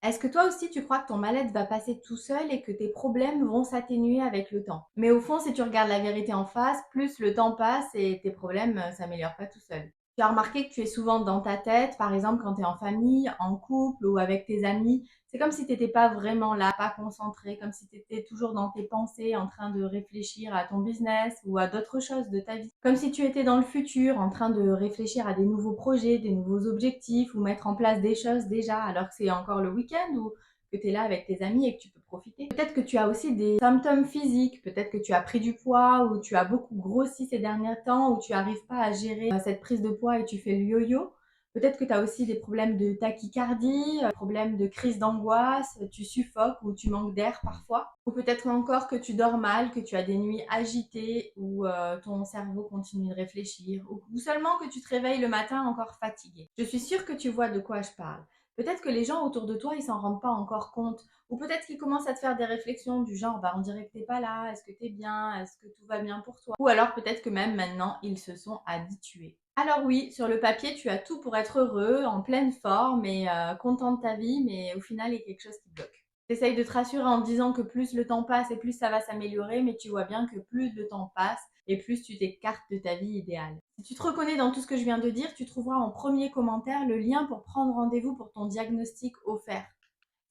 Est-ce que toi aussi tu crois que ton mal-être va passer tout seul et que tes problèmes vont s'atténuer avec le temps? Mais au fond, si tu regardes la vérité en face, plus le temps passe et tes problèmes s'améliorent pas tout seuls. Tu as remarqué que tu es souvent dans ta tête, par exemple quand tu es en famille, en couple ou avec tes amis. C'est comme si tu n'étais pas vraiment là, pas concentré, comme si tu étais toujours dans tes pensées en train de réfléchir à ton business ou à d'autres choses de ta vie. Comme si tu étais dans le futur en train de réfléchir à des nouveaux projets, des nouveaux objectifs ou mettre en place des choses déjà alors que c'est encore le week-end ou que tu es là avec tes amis et que tu peux profiter. Peut-être que tu as aussi des symptômes physiques, peut-être que tu as pris du poids ou tu as beaucoup grossi ces derniers temps ou tu n'arrives pas à gérer cette prise de poids et tu fais le yo-yo. Peut-être que tu as aussi des problèmes de tachycardie, problèmes de crise d'angoisse, tu suffoques ou tu manques d'air parfois. Ou peut-être encore que tu dors mal, que tu as des nuits agitées ou ton cerveau continue de réfléchir ou seulement que tu te réveilles le matin encore fatigué. Je suis sûre que tu vois de quoi je parle. Peut-être que les gens autour de toi, ils s'en rendent pas encore compte. Ou peut-être qu'ils commencent à te faire des réflexions du genre, bah, on dirait que t'es pas là, est-ce que t'es bien, est-ce que tout va bien pour toi? Ou alors peut-être que même maintenant, ils se sont habitués. Alors oui, sur le papier, tu as tout pour être heureux, en pleine forme et content de ta vie, mais au final, il y a quelque chose qui bloque. T'essayes de te rassurer en te disant que plus le temps passe et plus ça va s'améliorer, mais tu vois bien que plus le temps passe et plus tu t'écartes de ta vie idéale. Si tu te reconnais dans tout ce que je viens de dire, tu trouveras en premier commentaire le lien pour prendre rendez-vous pour ton diagnostic offert.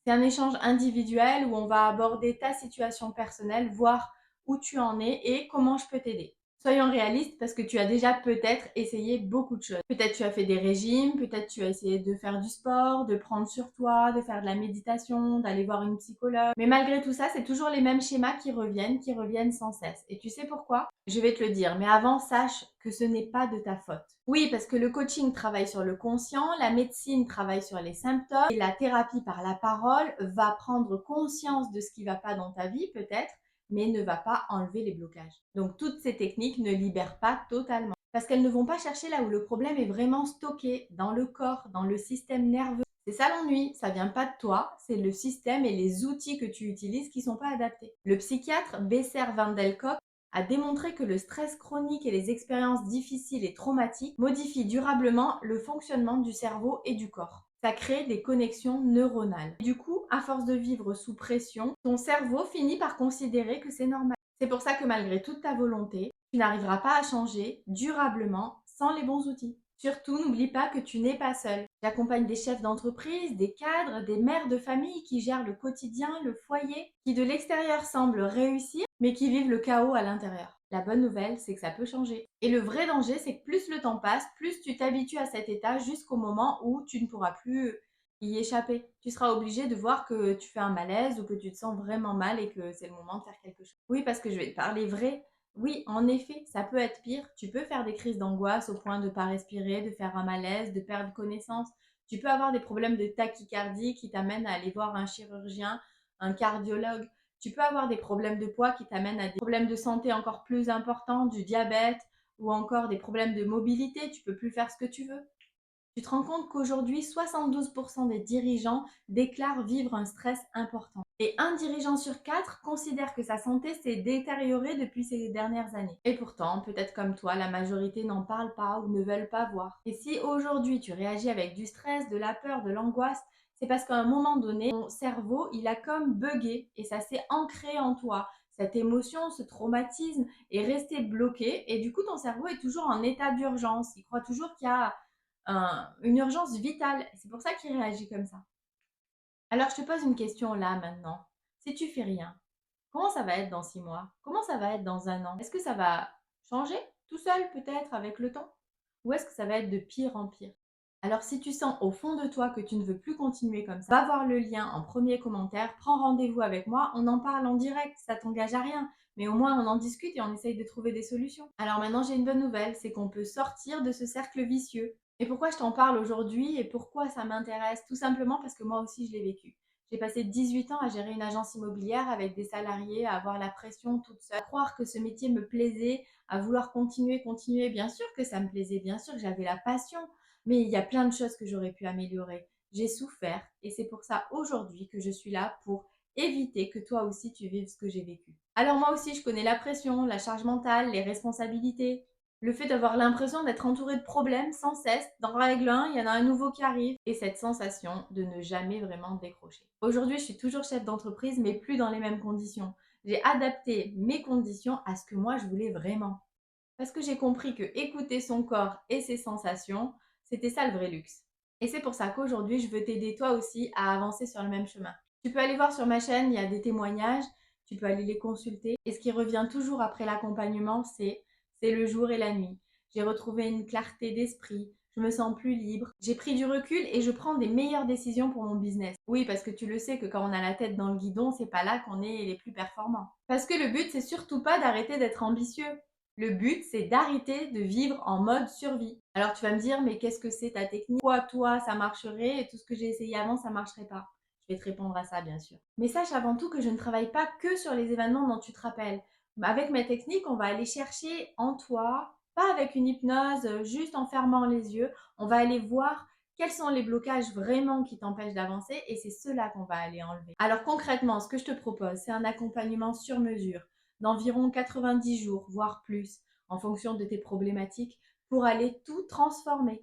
C'est un échange individuel où on va aborder ta situation personnelle, voir où tu en es et comment je peux t'aider. Soyons réalistes parce que tu as déjà peut-être essayé beaucoup de choses. Peut-être tu as fait des régimes, peut-être tu as essayé de faire du sport, de prendre sur toi, de faire de la méditation, d'aller voir une psychologue. Mais malgré tout ça, c'est toujours les mêmes schémas qui reviennent sans cesse. Et tu sais pourquoi? Je vais te le dire, mais avant, sache que ce n'est pas de ta faute. Oui, parce que le coaching travaille sur le conscient, la médecine travaille sur les symptômes et la thérapie par la parole va prendre conscience de ce qui ne va pas dans ta vie peut-être, mais ne va pas enlever les blocages. Donc toutes ces techniques ne libèrent pas totalement parce qu'elles ne vont pas chercher là où le problème est vraiment stocké, dans le corps, dans le système nerveux. C'est ça l'ennui, ça vient pas de toi, c'est le système et les outils que tu utilises qui sont pas adaptés. Le psychiatre Besser van der Kolk a démontré que le stress chronique et les expériences difficiles et traumatiques modifient durablement le fonctionnement du cerveau et du corps. Ça crée des connexions neuronales. Du coup, à force de vivre sous pression, ton cerveau finit par considérer que c'est normal. C'est pour ça que malgré toute ta volonté, tu n'arriveras pas à changer durablement sans les bons outils. Surtout, n'oublie pas que tu n'es pas seul. J'accompagne des chefs d'entreprise, des cadres, des mères de famille qui gèrent le quotidien, le foyer, qui de l'extérieur semblent réussir, mais qui vivent le chaos à l'intérieur. La bonne nouvelle, c'est que ça peut changer. Et le vrai danger, c'est que plus le temps passe, plus tu t'habitues à cet état jusqu'au moment où tu ne pourras plus y échapper. Tu seras obligé de voir que tu fais un malaise ou que tu te sens vraiment mal et que c'est le moment de faire quelque chose. Oui, parce que je vais te parler vrai. Oui, en effet, ça peut être pire. Tu peux faire des crises d'angoisse au point de ne pas respirer, de faire un malaise, de perdre connaissance. Tu peux avoir des problèmes de tachycardie qui t'amènent à aller voir un chirurgien, un cardiologue. Tu peux avoir des problèmes de poids qui t'amènent à des problèmes de santé encore plus importants, du diabète ou encore des problèmes de mobilité. Tu peux plus faire ce que tu veux. Tu te rends compte qu'aujourd'hui, 72% des dirigeants déclarent vivre un stress important. Et un dirigeant sur quatre considère que sa santé s'est détériorée depuis ces dernières années. Et pourtant, peut-être comme toi, la majorité n'en parle pas ou ne veulent pas voir. Et si aujourd'hui tu réagis avec du stress, de la peur, de l'angoisse, c'est parce qu'à un moment donné, ton cerveau, il a comme bugué et ça s'est ancré en toi. Cette émotion, ce traumatisme est resté bloqué et du coup, ton cerveau est toujours en état d'urgence. Il croit toujours qu'il y a une urgence vitale. C'est pour ça qu'il réagit comme ça. Alors, je te pose une question là maintenant. Si tu fais rien, comment ça va être dans 6 mois? Comment ça va être dans un an? Est-ce que ça va changer tout seul peut-être avec le temps? Ou est-ce que ça va être de pire en pire? Alors, si tu sens au fond de toi que tu ne veux plus continuer comme ça, va voir le lien en premier commentaire, prends rendez-vous avec moi, on en parle en direct, ça t'engage à rien, mais au moins on en discute et on essaye de trouver des solutions. Alors maintenant, j'ai une bonne nouvelle, c'est qu'on peut sortir de ce cercle vicieux. Et pourquoi je t'en parle aujourd'hui et pourquoi ça m'intéresse? Tout simplement parce que moi aussi je l'ai vécu. J'ai passé 18 ans à gérer une agence immobilière avec des salariés, à avoir la pression toute seule, à croire que ce métier me plaisait, à vouloir continuer, continuer. Bien sûr que ça me plaisait, bien sûr que j'avais la passion, mais il y a plein de choses que j'aurais pu améliorer. J'ai souffert et c'est pour ça aujourd'hui que je suis là pour éviter que toi aussi tu vives ce que j'ai vécu. Alors moi aussi je connais la pression, la charge mentale, les responsabilités. Le fait d'avoir l'impression d'être entouré de problèmes sans cesse, d'en règle un, il y en a un nouveau qui arrive, et cette sensation de ne jamais vraiment décrocher. Aujourd'hui, je suis toujours chef d'entreprise, mais plus dans les mêmes conditions. J'ai adapté mes conditions à ce que moi je voulais vraiment. Parce que j'ai compris que écouter son corps et ses sensations, c'était ça le vrai luxe. Et c'est pour ça qu'aujourd'hui, je veux t'aider toi aussi à avancer sur le même chemin. Tu peux aller voir sur ma chaîne, il y a des témoignages, tu peux aller les consulter. Et ce qui revient toujours après l'accompagnement, c'est le jour et la nuit. J'ai retrouvé une clarté d'esprit, je me sens plus libre, j'ai pris du recul et je prends des meilleures décisions pour mon business. Oui, parce que tu le sais que quand on a la tête dans le guidon, c'est pas là qu'on est les plus performants. Parce que le but, c'est surtout pas d'arrêter d'être ambitieux. Le but, c'est d'arrêter de vivre en mode survie. Alors tu vas me dire, mais qu'est-ce que c'est ta technique? Pourquoi toi, ça marcherait et tout ce que j'ai essayé avant, ça marcherait pas? Je vais te répondre à ça, bien sûr. Mais sache avant tout que je ne travaille pas que sur les événements dont tu te rappelles. Avec ma technique, on va aller chercher en toi, pas avec une hypnose, juste en fermant les yeux, on va aller voir quels sont les blocages vraiment qui t'empêchent d'avancer et c'est cela qu'on va aller enlever. Alors concrètement, ce que je te propose, c'est un accompagnement sur mesure d'environ 90 jours, voire plus, en fonction de tes problématiques, pour aller tout transformer.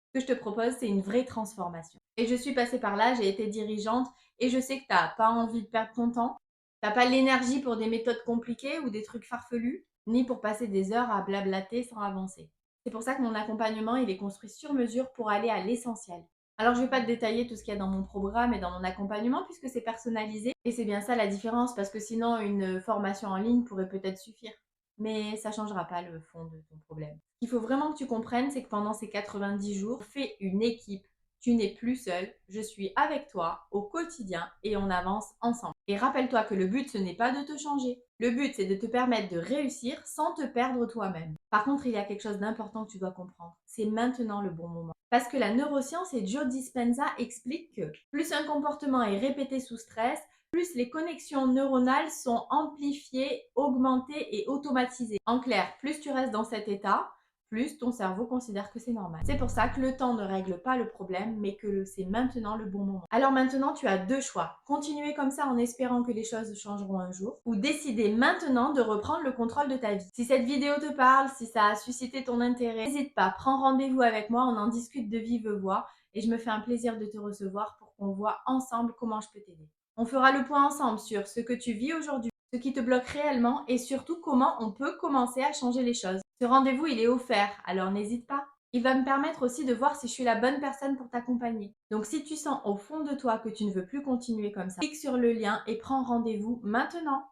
Ce que je te propose, c'est une vraie transformation. Et je suis passée par là, j'ai été dirigeante et je sais que tu n'as pas envie de perdre ton temps, tu n'as pas l'énergie pour des méthodes compliquées ou des trucs farfelus, ni pour passer des heures à blablater sans avancer. C'est pour ça que mon accompagnement, il est construit sur mesure pour aller à l'essentiel. Alors, je ne vais pas te détailler tout ce qu'il y a dans mon programme et dans mon accompagnement puisque c'est personnalisé. Et c'est bien ça la différence parce que sinon, une formation en ligne pourrait peut-être suffire. Mais ça ne changera pas le fond de ton problème. Ce qu'il faut vraiment que tu comprennes, c'est que pendant ces 90 jours, fais une équipe. Tu n'es plus seul, je suis avec toi au quotidien et on avance ensemble. Et rappelle-toi que le but, ce n'est pas de te changer. Le but, c'est de te permettre de réussir sans te perdre toi-même. Par contre, il y a quelque chose d'important que tu dois comprendre. C'est maintenant le bon moment. Parce que la neuroscience et Joe Dispenza expliquent que plus un comportement est répété sous stress, plus les connexions neuronales sont amplifiées, augmentées et automatisées. En clair, plus tu restes dans cet état, plus ton cerveau considère que c'est normal. C'est pour ça que le temps ne règle pas le problème, mais que c'est maintenant le bon moment. Alors maintenant, tu as deux choix. Continuer comme ça en espérant que les choses changeront un jour, ou décider maintenant de reprendre le contrôle de ta vie. Si cette vidéo te parle, si ça a suscité ton intérêt, n'hésite pas, prends rendez-vous avec moi, on en discute de vive voix, et je me fais un plaisir de te recevoir pour qu'on voit ensemble comment je peux t'aider. On fera le point ensemble sur ce que tu vis aujourd'hui, ce qui te bloque réellement et surtout comment on peut commencer à changer les choses. Ce rendez-vous, il est offert, alors n'hésite pas. Il va me permettre aussi de voir si je suis la bonne personne pour t'accompagner. Donc si tu sens au fond de toi que tu ne veux plus continuer comme ça, clique sur le lien et prends rendez-vous maintenant.